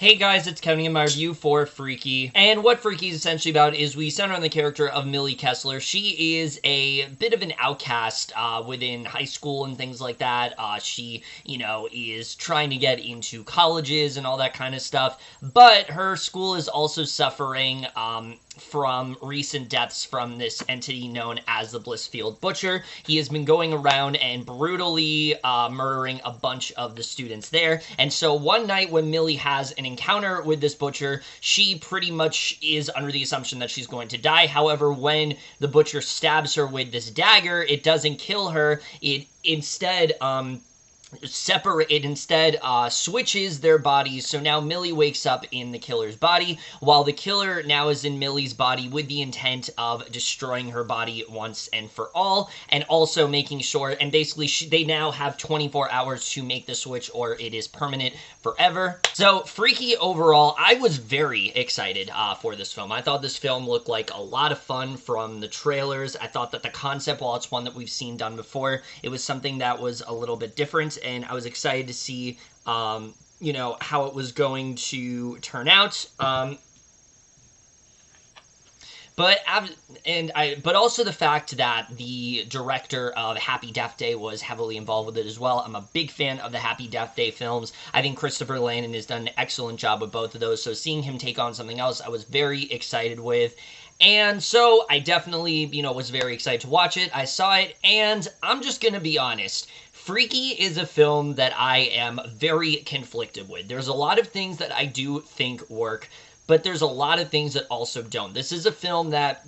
Hey guys, it's Kevin in my review for Freaky. And what Freaky is essentially about is we center on the character of Millie Kessler. She is a bit of an outcast within high school and things like that. She, is trying to get into colleges and all that kind of stuff. But her school is also suffering from recent deaths from this entity known as the Blissfield Butcher. He has been going around and brutally murdering a bunch of the students there. And so one night when Millie has an encounter with this Butcher, she pretty much is under the assumption that she's going to die. However, when the Butcher stabs her with this dagger, it doesn't kill her. It instead switches their bodies, so now Millie wakes up in the killer's body, while the killer now is in Millie's body with the intent of destroying her body once and for all, and also making sure, and basically they now have 24 hours to make the switch or it is permanent forever. So, Freaky overall, I was very excited for this film. I thought this film looked like a lot of fun from the trailers. I thought that the concept, while it's one that we've seen done before, it was something that was a little bit different, and I was excited to see, how it was going to turn out. But also the fact that the director of Happy Death Day was heavily involved with it as well. I'm a big fan of the Happy Death Day films. I think Christopher Landon has done an excellent job with both of those, so seeing him take on something else, I was very excited with. And so I definitely, was very excited to watch it. I saw it, and I'm just gonna be honest. Freaky is a film that I am very conflicted with. There's a lot of things that I do think work, but there's a lot of things that also don't. This is a film that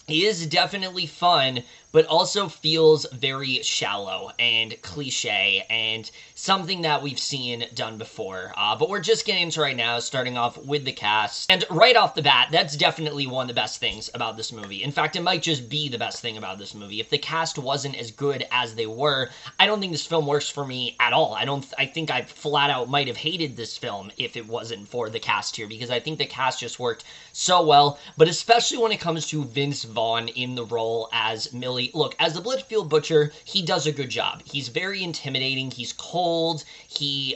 is definitely fun, but also feels very shallow and cliche and something that we've seen done before. But we're just getting into right now, starting off with the cast. And right off the bat, that's definitely one of the best things about this movie. In fact, it might just be the best thing about this movie. If the cast wasn't as good as they were, I don't think this film works for me at all. I think I flat out might have hated this film if it wasn't for the cast here, because I think the cast just worked so well, but especially when it comes to Vince Vaughn in the role as Millie. Look, as the Blissfield Butcher, he does a good job. He's very intimidating. He's cold. He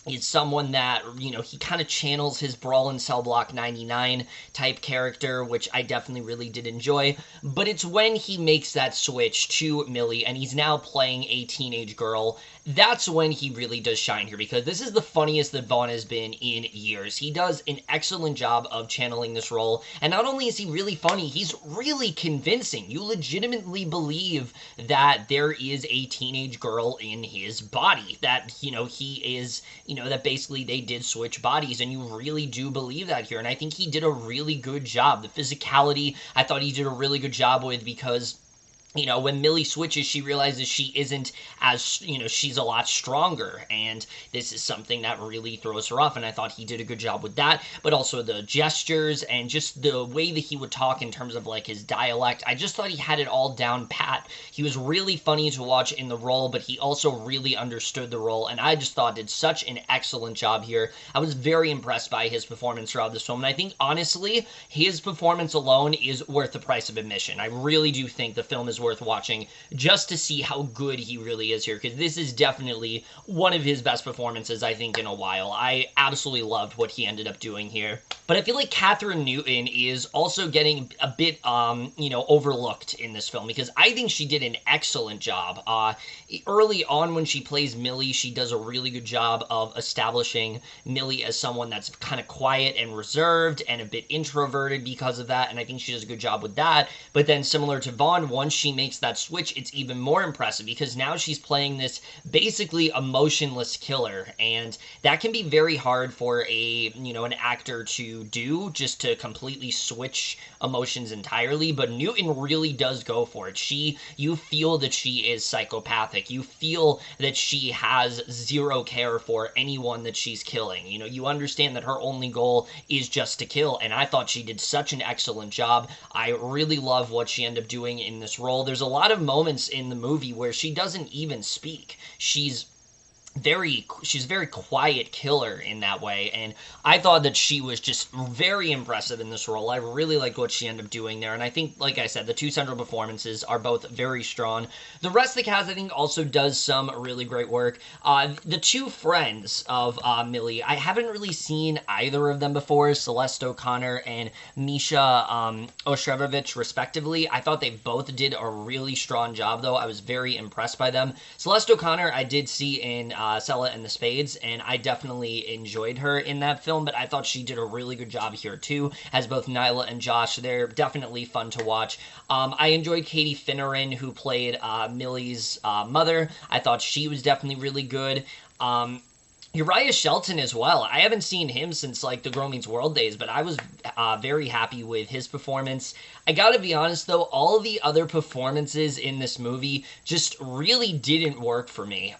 is someone that, he kind of channels his Brawl in Cell Block 99 type character, which I definitely really did enjoy. But it's when he makes that switch to Millie, and he's now playing a teenage girl, that's when he really does shine here, because this is the funniest that Vaughn has been in years. He does an excellent job of channeling this role, and not only is he really funny, he's really convincing. You legitimately believe that there is a teenage girl in his body, that, he is, that basically they did switch bodies, and you really do believe that here, and I think he did a really good job. The physicality, I thought he did a really good job with, because when Millie switches, she realizes she isn't as, she's a lot stronger, and this is something that really throws her off, and I thought he did a good job with that, but also the gestures, and just the way that he would talk in terms of, his dialect. I just thought he had it all down pat. He was really funny to watch in the role, but he also really understood the role, and I just thought did such an excellent job here. I was very impressed by his performance throughout this film, and I think, honestly, his performance alone is worth the price of admission. I really do think the film is worth watching just to see how good he really is here, because this is definitely one of his best performances, I think, in a while. I absolutely loved what he ended up doing here. But I feel like Kathryn Newton is also getting a bit, overlooked in this film, because I think she did an excellent job. Early on when she plays Millie, she does a really good job of establishing Millie as someone that's kind of quiet and reserved and a bit introverted because of that, and I think she does a good job with that. But then, similar to Vaughn, once she makes that switch, it's even more impressive, because now she's playing this basically emotionless killer, and that can be very hard for an actor to do, just to completely switch emotions entirely, but Newton really does go for it. You feel that she is psychopathic. You feel that she has zero care for anyone that she's killing. You understand that her only goal is just to kill, and I thought she did such an excellent job. I really love what she ended up doing in this role. There's a lot of moments in the movie where she doesn't even speak. She's she's a very quiet killer in that way, and I thought that she was just very impressive in this role. I really liked what she ended up doing there, and I think, like I said, the two central performances are both very strong. The rest of the cast, I think, also does some really great work. The two friends of Millie, I haven't really seen either of them before, Celeste O'Connor and Misha Osherovich, respectively. I thought they both did a really strong job, though. I was very impressed by them. Celeste O'Connor, I did see in Sella and the Spades, and I definitely enjoyed her in that film, but I thought she did a really good job here too, as both Nyla and Josh. They're definitely fun to watch. I enjoyed Katie Finneran, who played Millie's mother. I thought she was definitely really good. Uriah Shelton as well. I haven't seen him since like the Girl Meets World days, but I was very happy with his performance. I gotta be honest though, all the other performances in this movie just really didn't work for me.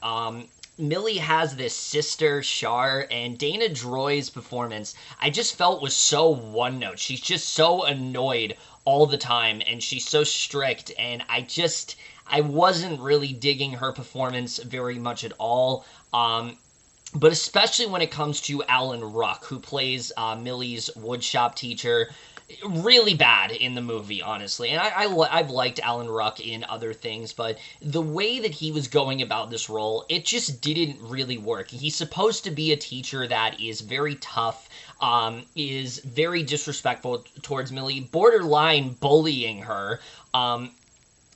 Millie has this sister, Shar, and Dana Droy's performance, I just felt was so one note. She's just so annoyed all the time, and she's so strict, and I wasn't really digging her performance very much at all. But especially when it comes to Alan Ruck, who plays Millie's woodshop teacher. Really bad in the movie, honestly. And I've liked Alan Ruck in other things, but the way that he was going about this role, it just didn't really work. He's supposed to be a teacher that is very tough, is very disrespectful towards Millie, borderline bullying her.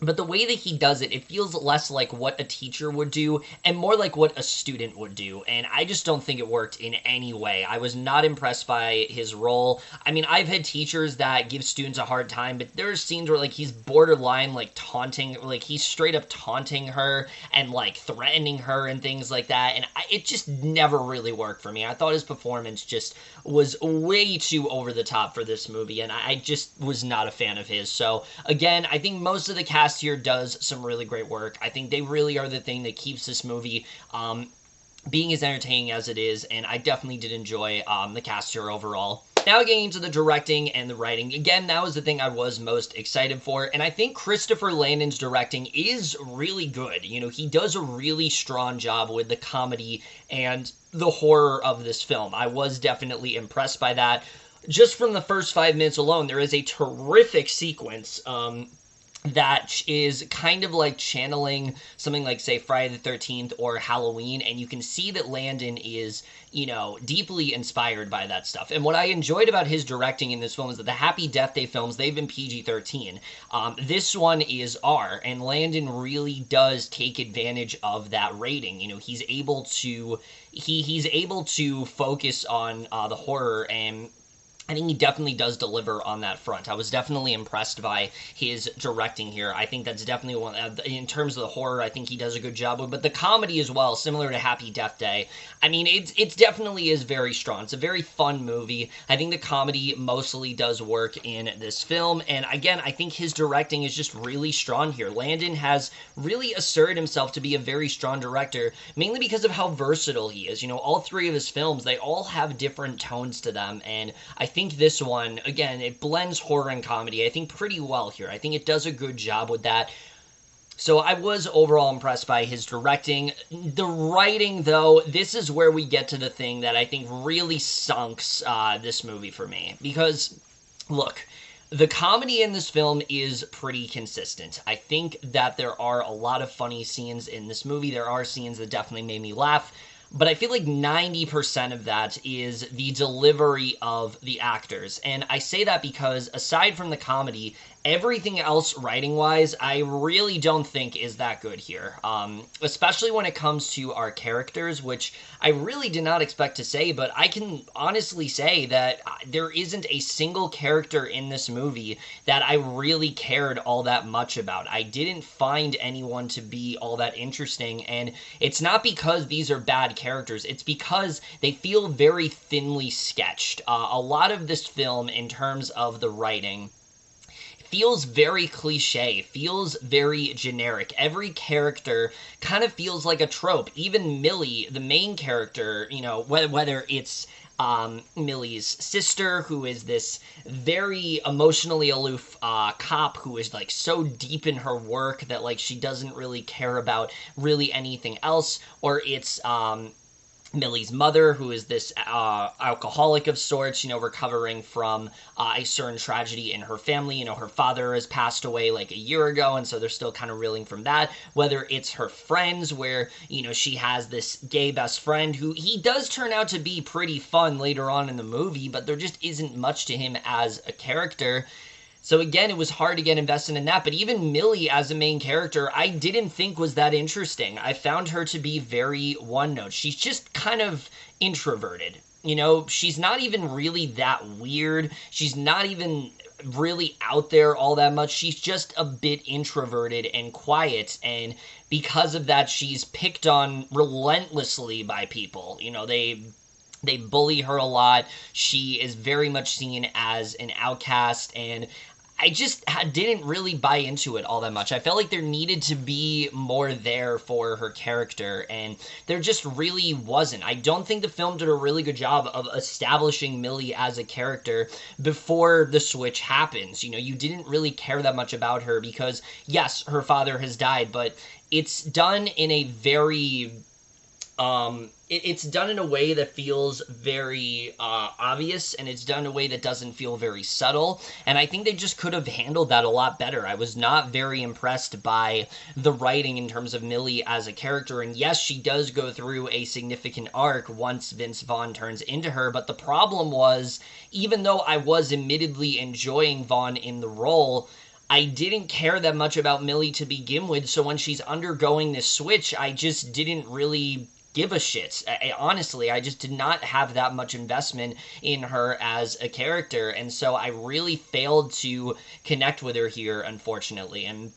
But the way that he does it, it feels less like what a teacher would do and more like what a student would do. And I just don't think it worked in any way. I was not impressed by his role. I mean, I've had teachers that give students a hard time, but there's scenes where, like, he's borderline, like, taunting, like, he's straight up taunting her and, like, threatening her and things like that. And it just never really worked for me. I thought his performance just was way too over the top for this movie, and I just was not a fan of his. So, again, I think most of the cast here does some really great work. I think they really are the thing that keeps this movie being as entertaining as it is, and I definitely did enjoy the cast here overall. Now getting into the directing and the writing. Again, that was the thing I was most excited for, and I think Christopher Landon's directing is really good. You know, he does a really strong job with the comedy and the horror of this film. I was definitely impressed by that. Just from the first 5 minutes alone, there is a terrific sequence that is kind of like channeling something like, say, Friday the 13th or Halloween, and you can see that Landon is, you know, deeply inspired by that stuff. And what I enjoyed about his directing in this film is that the Happy Death Day films, they've been PG-13. This one is R, and Landon really does take advantage of that rating. You know, he's able to focus on the horror, and I think he definitely does deliver on that front. I was definitely impressed by his directing here. I think that's definitely one, in terms of the horror, I think he does a good job with, but the comedy as well, similar to Happy Death Day. I mean, it definitely is very strong. It's a very fun movie. I think the comedy mostly does work in this film, and again, I think his directing is just really strong here. Landon has really asserted himself to be a very strong director, mainly because of how versatile he is. You know, all three of his films, they all have different tones to them, and I think this one, again, it blends horror and comedy, I think, pretty well here. I think it does a good job with that. So I was overall impressed by his directing. The writing, though, this is where we get to the thing that I think really sunks this movie for me. Because, look, the comedy in this film is pretty consistent. I think that there are a lot of funny scenes in this movie. There are scenes that definitely made me laugh. But I feel like 90% of that is the delivery of the actors. And I say that because aside from the comedy, everything else writing-wise, I really don't think is that good here. Especially when it comes to our characters, which I really did not expect to say, but I can honestly say that there isn't a single character in this movie that I really cared all that much about. I didn't find anyone to be all that interesting, and it's not because these are bad characters, it's because they feel very thinly sketched. A lot of this film, in terms of the writing, feels very cliche, feels very generic. Every character kind of feels like a trope. Even Millie, the main character, you know, whether it's Millie's sister, who is this very emotionally aloof cop who is like so deep in her work that like she doesn't really care about really anything else, or it's Millie's mother, who is this alcoholic of sorts, you know, recovering from a certain tragedy in her family. You know, her father has passed away like a year ago, and so they're still kind of reeling from that. Whether it's her friends, where, you know, she has this gay best friend who he does turn out to be pretty fun later on in the movie, but there just isn't much to him as a character. So again, it was hard to get invested in that, but even Millie as a main character, I didn't think was that interesting. I found her to be very one-note. She's just kind of introverted. You know, she's not even really that weird. She's not even really out there all that much. She's just a bit introverted and quiet, and because of that, she's picked on relentlessly by people. You know, they bully her a lot. She is very much seen as an outcast, and I just didn't really buy into it all that much. I felt like there needed to be more there for her character, and there just really wasn't. I don't think the film did a really good job of establishing Millie as a character before the switch happens. You know, you didn't really care that much about her because, yes, her father has died, but it's done in a very it's done in a way that feels very obvious, and it's done in a way that doesn't feel very subtle, and I think they just could have handled that a lot better. I was not very impressed by the writing in terms of Millie as a character, and yes, she does go through a significant arc once Vince Vaughn turns into her, but the problem was, even though I was admittedly enjoying Vaughn in the role, I didn't care that much about Millie to begin with, so when she's undergoing this switch, I just didn't really give a shit. Honestly, I just did not have that much investment in her as a character, and so I really failed to connect with her here, unfortunately, and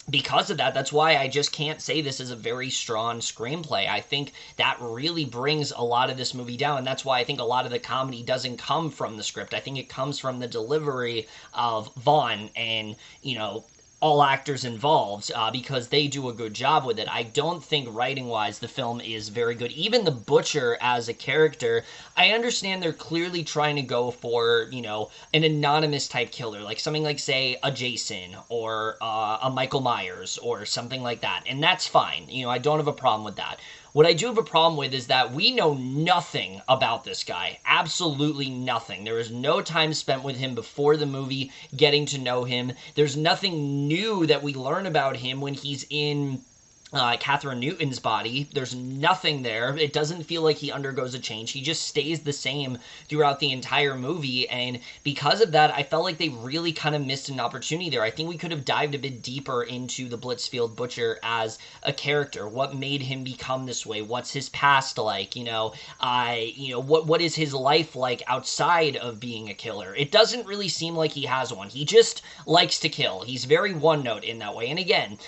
because of that, that's why I just can't say this is a very strong screenplay. I think that really brings a lot of this movie down, and that's why I think a lot of the comedy doesn't come from the script. I think it comes from the delivery of Vaughn and, you know, all actors involved, because they do a good job with it. I don't think writing-wise the film is very good. Even the Butcher as a character, I understand they're clearly trying to go for, you know, an anonymous type killer, like something like, say, a Jason or a Michael Myers or something like that, and that's fine. You know, I don't have a problem with that. What I do have a problem with is that we know nothing about this guy. Absolutely nothing. There is no time spent with him before the movie getting to know him. There's nothing new that we learn about him when he's in Kathryn Newton's body. There's nothing there. It doesn't feel like he undergoes a change. He just stays the same throughout the entire movie, and because of that, I felt like they really kind of missed an opportunity there. I think we could have dived a bit deeper into the Blitzfield Butcher as a character. What made him become this way? What's his past like? You know, what is his life like outside of being a killer? It doesn't really seem like he has one. He just likes to kill. He's very one-note in that way, and again,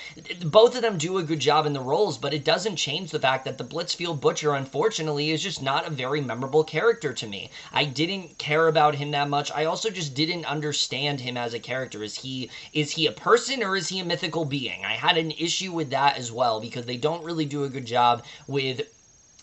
both of them do a good job in the roles, but it doesn't change the fact that the Blitzfield Butcher, unfortunately, is just not a very memorable character to me. I didn't care about him that much. I also just didn't understand him as a character. Is he a person or is he a mythical being? I had an issue with that as well, because they don't really do a good job with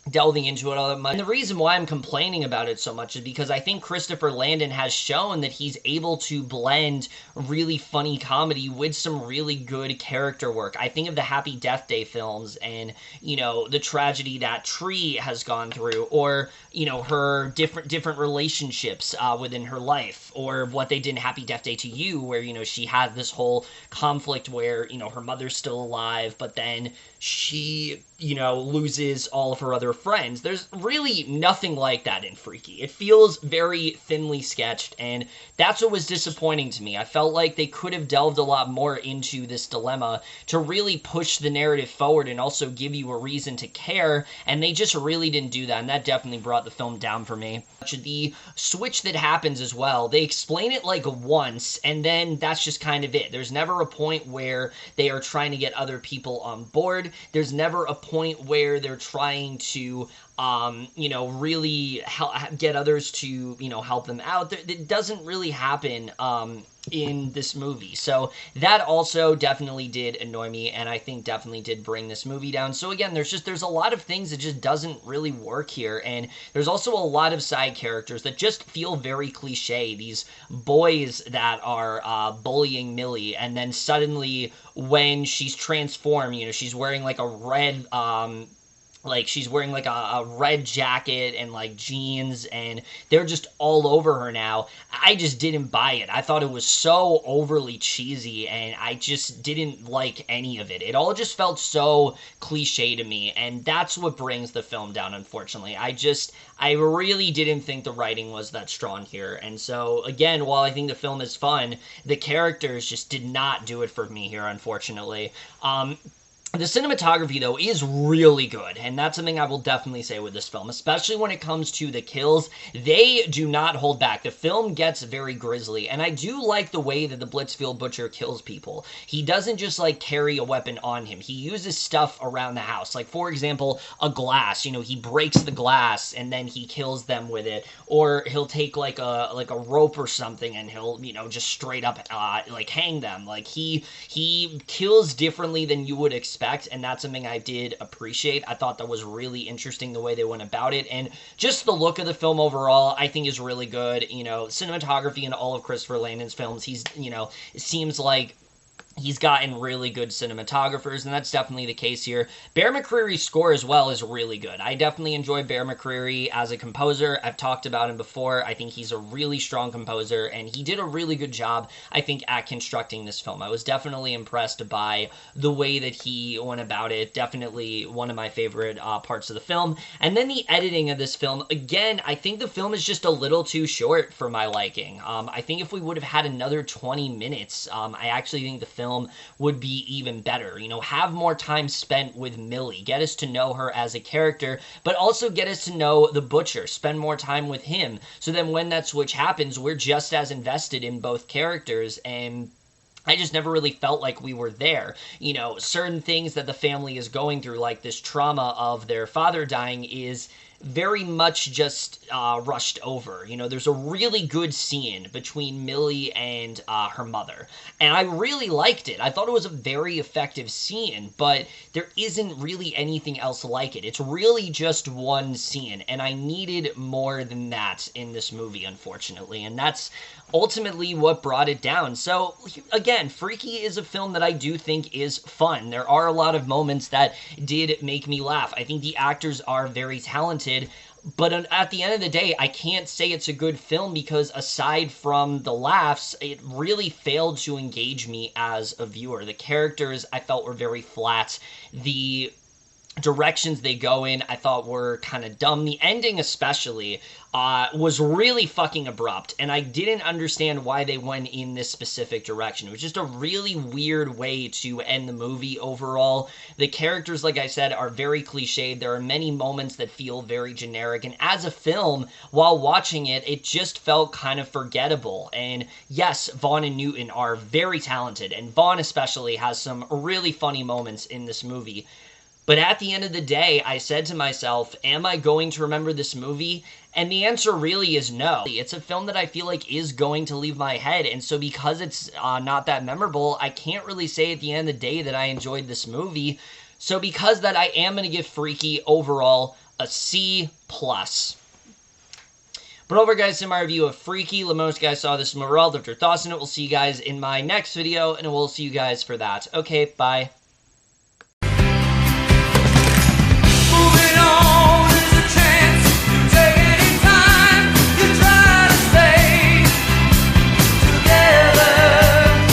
delving into it all that much. And the reason why I'm complaining about it so much is because I think Christopher Landon has shown that he's able to blend really funny comedy with some really good character work. I think of the Happy Death Day films and, you know, the tragedy that Tree has gone through, or, you know, her different relationships within her life, or what they did in Happy Death Day to You, where, you know, she had this whole conflict where, you know, her mother's still alive, but then she, you know, loses all of her other friends. There's really nothing like that in Freaky. It feels very thinly sketched, and that's what was disappointing to me. I felt like they could have delved a lot more into this dilemma to really push the narrative forward and also give you a reason to care, and they just really didn't do that, and that definitely brought the film down for me. The switch that happens as well, they explain it like once, and then that's just kind of it. There's never a point where they are trying to get other people on board. There's never a point where they're trying to, you know, really get others to, you know, help them out. It doesn't really happen, in this movie. So that also definitely did annoy me, and I think definitely did bring this movie down. So again, there's a lot of things that just doesn't really work here, and there's also a lot of side characters that just feel very cliche. These boys that are bullying Millie, and then suddenly when she's transformed, she's wearing like a red she's wearing like a red jacket and like jeans, and they're just all over her now. I just didn't buy it. I thought it was so overly cheesy, and I just didn't like any of it. It all just felt so cliche to me, and that's what brings the film down, unfortunately. I really didn't think the writing was that strong here. And so, again, while I think the film is fun, the characters just did not do it for me here, unfortunately. The cinematography, though, is really good, and that's something I will definitely say with this film, especially when it comes to the kills. They do not hold back. The film gets very grisly, and I do like the way that the Blitzfield Butcher kills people. He doesn't just, like, carry a weapon on him. He uses stuff around the house. Like, for example, a glass. He breaks the glass, and then he kills them with it. Or he'll take, like a rope or something, and he'll, just straight up, hang them. Like, he kills differently than you would expect, and that's something I did appreciate. I thought that was really interesting the way they went about it, and just the look of the film overall I think is really good. Cinematography in all of Christopher Landon's films, it seems like he's gotten really good cinematographers, and that's definitely the case here. Bear McCreary's score as well is really good. I definitely enjoy Bear McCreary as a composer. I've talked about him before. I think he's a really strong composer, and he did a really good job, I think, at constructing this film. I was definitely impressed by the way that he went about it. Definitely one of my favorite parts of the film. And then the editing of this film, again, I think the film is just a little too short for my liking. I think if we would have had another 20 minutes, I actually think the film would be even better. Have more time spent with Millie. Get us to know her as a character, but also get us to know the Butcher. Spend more time with him. So then when that switch happens, we're just as invested in both characters, and I just never really felt like we were there. Certain things that the family is going through, like this trauma of their father dying, is very much just rushed over. There's a really good scene between Millie and her mother, and I really liked it. I thought it was a very effective scene, but there isn't really anything else like it. It's really just one scene, and I needed more than that in this movie, unfortunately, and that's ultimately what brought it down. So, again, Freaky is a film that I do think is fun. There are a lot of moments that did make me laugh. I think the actors are very talented, but at the end of the day, I can't say it's a good film because aside from the laughs, it really failed to engage me as a viewer. The characters, I felt, were very flat. The directions they go in, I thought, were kind of dumb. The ending especially was really fucking abrupt, and I didn't understand why they went in this specific direction. It was just a really weird way to end the movie overall. The characters, like I said, are very cliched. There are many moments that feel very generic, and as a film, while watching it, it just felt kind of forgettable. And yes, Vaughn and Newton are very talented, and Vaughn especially has some really funny moments in this movie. But at the end of the day, I said to myself, am I going to remember this movie? And the answer really is no. It's a film that I feel like is going to leave my head, and so because it's not that memorable, I can't really say at the end of the day that I enjoyed this movie. So because that, I am going to give Freaky overall a C+. But over, guys, to my review of Freaky. Let me know if you guys saw this movie. Left your thoughts on it. We'll see you guys in my next video, and we'll see you guys for that. Okay, bye.